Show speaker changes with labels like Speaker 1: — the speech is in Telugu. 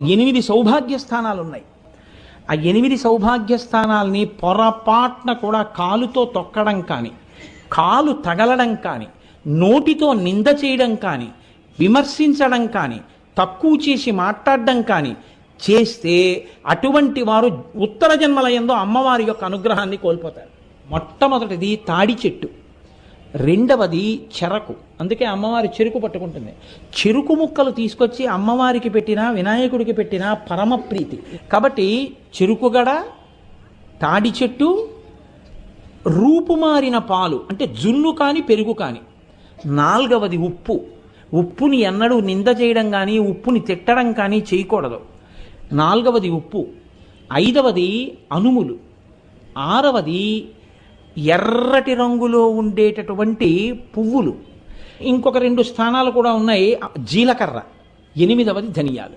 Speaker 1: 8 సౌభాగ్య స్థానాలు ఉన్నాయి. ఆ 8 సౌభాగ్య స్థానాల్ని పొరపాటున కూడా కాలుతో తొక్కడం కానీ, కాలు తగలడం కానీ, నోటితో నింద చేయడం కానీ, విమర్శించడం కానీ, తక్కువ చేసి మాట్లాడడం కానీ చేస్తే అటువంటి వారు ఉత్తర జన్మల యందు అమ్మవారి యొక్క అనుగ్రహాన్ని కోల్పోతారు. మొట్టమొదటిది తాడి చెట్టు, రెండవది చెరకు. అందుకే అమ్మవారి చెరుకు పట్టుకుంటుంది. చెరుకు ముక్కలు తీసుకొచ్చి అమ్మవారికి పెట్టినా వినాయకుడికి పెట్టినా పరమ ప్రీతి. కాబట్టి చెరుకుగడ, తాడి చెట్టు, రూపుమారిన పాలు అంటే జున్ను కానీ పెరుగు కానీ. నాలుగవది ఉప్పు. ఉప్పుని ఎన్నడూ నింద చేయడం కానీ ఉప్పుని తిట్టడం కానీ చేయకూడదు. నాలుగవది ఉప్పు. ఐదవది అనుములు. ఆరవది ఎర్రటి రంగులో ఉండేటటువంటి పువ్వులు. ఇంకొక 2 స్థానాలు కూడా ఉన్నాయి. జీలకర్ర. 8వది ధనియాలు.